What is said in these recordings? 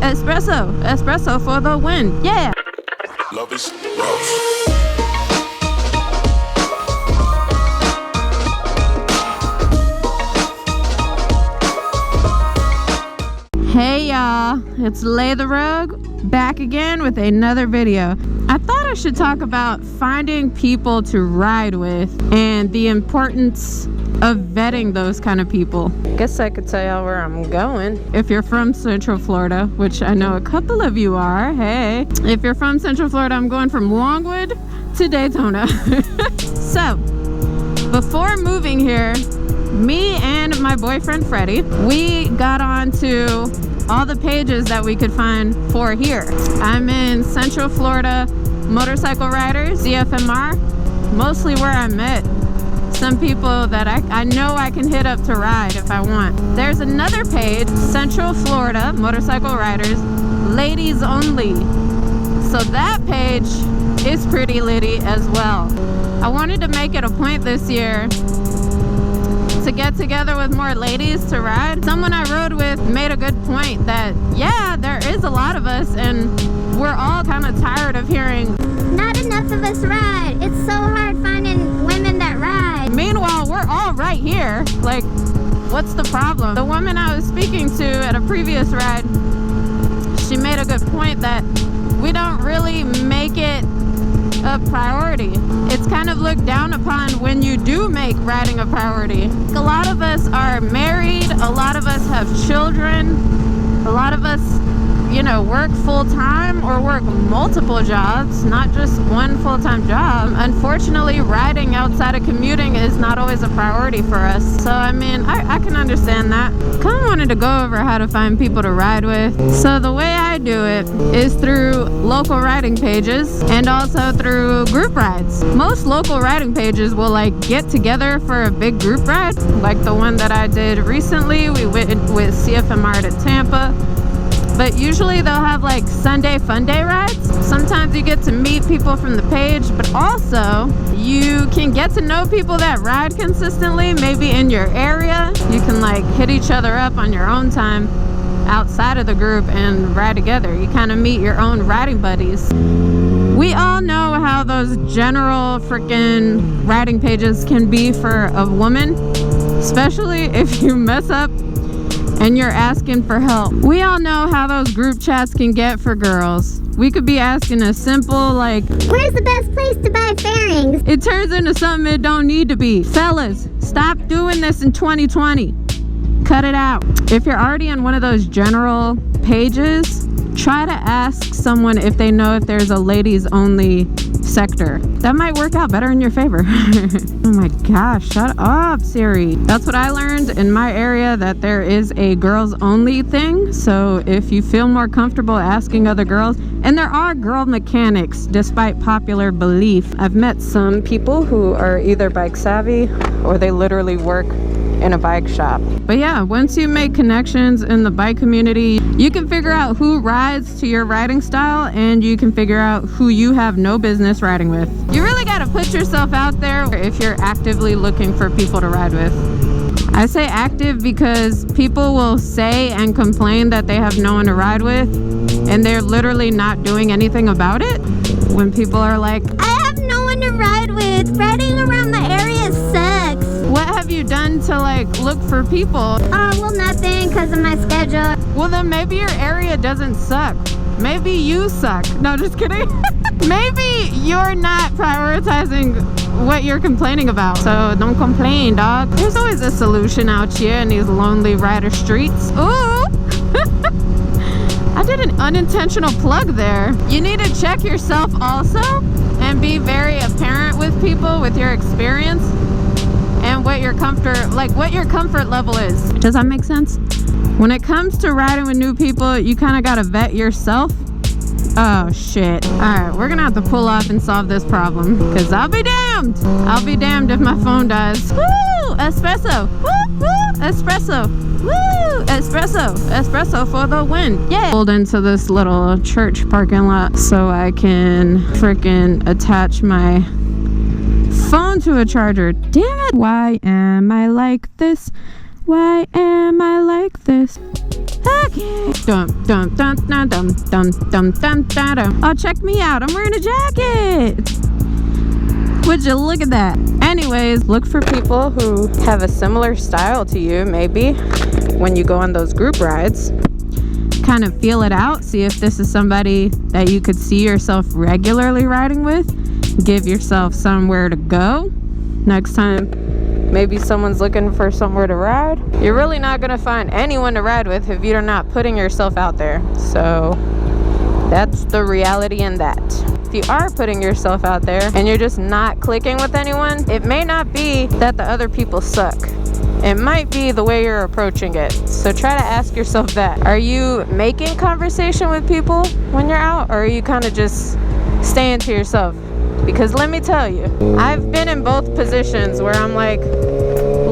Espresso. Espresso for the win. Yeah. Love is rough. Hey y'all, it's Lay the Rogue back again with another video. I thought I should talk about finding people to ride with and the importance of vetting those kind of people. Guess I could tell y'all where I'm going. If you're from Central Florida, which I know a couple of you are, hey. If you're from Central Florida, I'm going from Longwood to Daytona. So, before moving here, me and my boyfriend Freddie, we got onto all the pages that we could find for here. I'm in Central Florida Motorcycle Riders, CFMR, mostly where I met some people that I know I can hit up to ride if I want. There's another page, Central Florida Motorcycle Riders, ladies only. So that page is pretty litty as well. I wanted to make it a point this year to get together with more ladies to ride. Someone I rode with made a good point that, yeah, there is a lot of us and we're all kind of tired of hearing, not enough of us ride. It's so hard finding women that ride. Meanwhile, we're all right here. Like, what's the problem? The woman I was speaking to at a previous ride, she made a good point that we don't really make it a priority. It's kind of looked down upon when you do make riding a priority. A lot of us are married, a lot of us have children, a lot of us, you know, work full-time or work multiple jobs, not just one full-time job. Unfortunately, riding outside of commuting is not always a priority for us. So, I mean, I can understand that. Kind of wanted to go over how to find people to ride with. So the way I do it is through local riding pages and also through group rides. Most local riding pages will like get together for a big group ride, like the one that I did recently. We went with CFMR to Tampa. But usually they'll have like Sunday fun day rides. Sometimes you get to meet people from the page, but also you can get to know people that ride consistently, maybe in your area. You can like hit each other up on your own time outside of the group and ride together. You kind of meet your own riding buddies. We all know how those general freaking riding pages can be for a woman, especially if you mess up and you're asking for help. We all know how those group chats can get for girls. We could be asking a simple like, where's the best place to buy fairings? It turns into something it don't need to be. Fellas, stop doing this in 2020. Cut it out. If you're already on one of those general pages, try to ask someone if they know if there's a ladies only sector. That might work out better in your favor. Oh my gosh, shut up, Siri. That's what I learned in my area, that there is a girls only thing. So if you feel more comfortable asking other girls, and there are girl mechanics despite popular belief. I've met some people who are either bike savvy or they literally work in a bike shop. But yeah, once you make connections in the bike community, you can figure out who rides to your riding style and you can figure out who you have no business riding with. You really got to put yourself out there if you're actively looking for people to ride with. I say active because people will say and complain that they have no one to ride with and they're literally not doing anything about it. When people are like, I have no one to ride with. Riding around the area sucks. what have you done to like look for people? Well, nothing because of my schedule. Well, then maybe your area doesn't suck. Maybe you suck. No, just kidding. Maybe you're not prioritizing what you're complaining about. So don't complain, dog. There's always a solution out here in these lonely rider streets. Ooh. I did an unintentional plug there. You need to check yourself also and be very apparent with people with your experience and what your comfort level is. Does that make sense? When it comes to riding with new people, you kind of got to vet yourself. Oh shit. Alright, we're gonna have to pull off and solve this problem, because I'll be damned. I'll be damned if my phone dies. Woo! Espresso! Woo! Woo! Espresso! Woo! Espresso! Espresso for the win! Yeah! Pulled into this little church parking lot so I can freaking attach my phone to a charger. Damn it! Why am I like this? Why am I like this? Okay. Dum dum dum dum dum dum dum dum dum. Oh, check me out. I'm wearing a jacket. Would you look at that? Anyways, look for people who have a similar style to you, maybe, when you go on those group rides. Kind of feel it out. See if this is somebody that you could see yourself regularly riding with. Give yourself somewhere to go. Next time, maybe someone's looking for somewhere to ride. You're really not gonna find anyone to ride with if you're not putting yourself out there. So that's the reality in that. If you are putting yourself out there and you're just not clicking with anyone, it may not be that the other people suck. It might be the way you're approaching it. So try to ask yourself that. Are you making conversation with people when you're out, or are you kind of just staying to yourself? Because let me tell you, I've been in both positions where I'm like,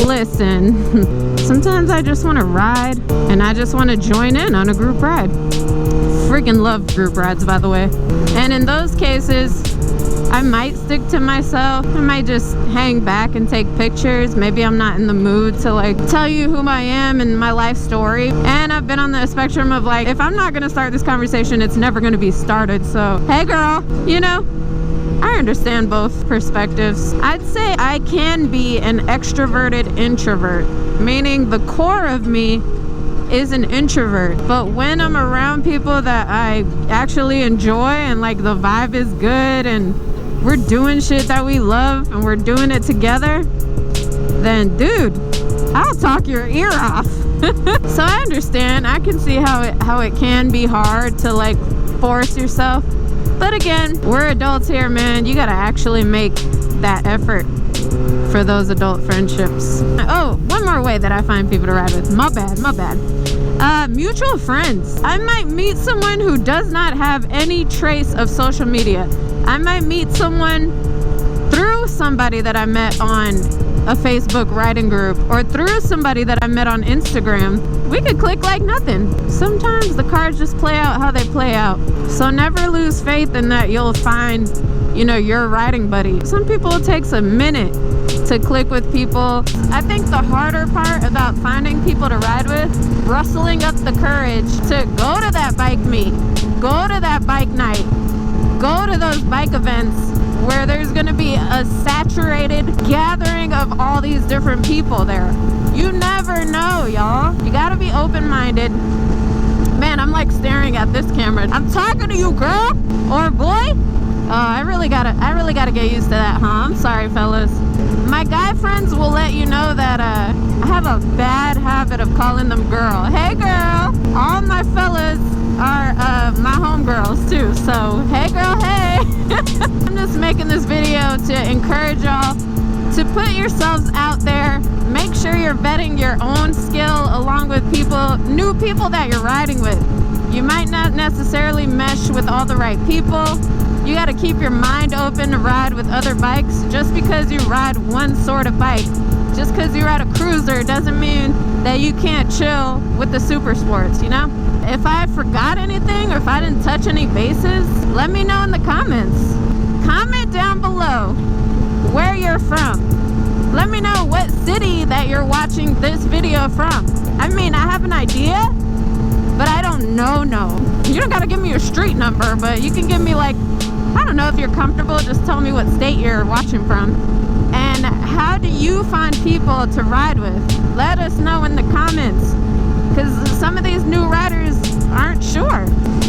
listen, sometimes I just want to ride and I just want to join in on a group ride. Freaking love group rides, by the way. And in those cases, I might stick to myself. I might just hang back and take pictures. Maybe I'm not in the mood to like tell you who I am and my life story. And I've been on the spectrum of like, if I'm not gonna start this conversation, it's never gonna be started. So, hey girl, you know, I understand both perspectives. I'd say I can be an extroverted introvert, meaning the core of me is an introvert, but when I'm around people that I actually enjoy and like the vibe is good and we're doing shit that we love and we're doing it together, then dude, I'll talk your ear off. So I understand. I can see how it can be hard to like force yourself, but again, we're adults here, man. You gotta actually make that effort for those adult friendships. Oh, one more way that I find people to ride with. My bad. Mutual friends. I might meet someone who does not have any trace of social media. I might meet someone through somebody that I met on a Facebook riding group or through somebody that I met on Instagram. We could click like nothing. Sometimes the cards just play out how they play out. So never lose faith in that you'll find, you know, your riding buddy. Some people it takes a minute to click with people. I think the harder part about finding people to ride with, rustling up the courage to go to that bike meet, go to that bike night, go to those bike events where there's gonna be a saturated gathering of all these different people there. You never know, y'all. You gotta be open-minded. Man, I'm like staring at this camera. I'm talking to you, girl or boy. I really gotta get used to that, huh? I'm sorry, fellas. My guy friends will let you know that I have a bad habit of calling them girl. Hey, girl. All my fellas are my homegirls too. So, hey, girl, hey. I'm just making this video to encourage y'all to put yourselves out there. Make sure you're vetting your own skill along with new people that you're riding with. You might not necessarily mesh with all the right people. You got to keep your mind open to ride with other bikes. Just because you ride one sort of bike, just because you ride a cruiser doesn't mean that you can't chill with the super sports, you know? If I forgot anything or if I didn't touch any bases, let me know in the comments. Comment down below where you're from. Let me know what city that you're watching this video from. I mean, I have an idea, but I don't know. You don't got to give me your street number, but you can give me like, I don't know, if you're comfortable, just tell me what state you're watching from. And how do you find people to ride with? Let us know in the comments, because some of these new riders aren't sure.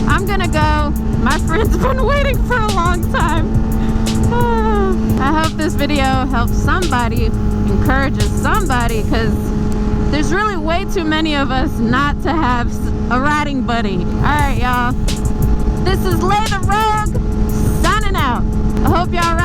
I'm gonna go. My friend's been waiting for a long time. I hope this video helps somebody, encourages somebody, because there's really way too many of us not to have a riding buddy. Alright, y'all. This is Lay the Rogue, signing out. I hope y'all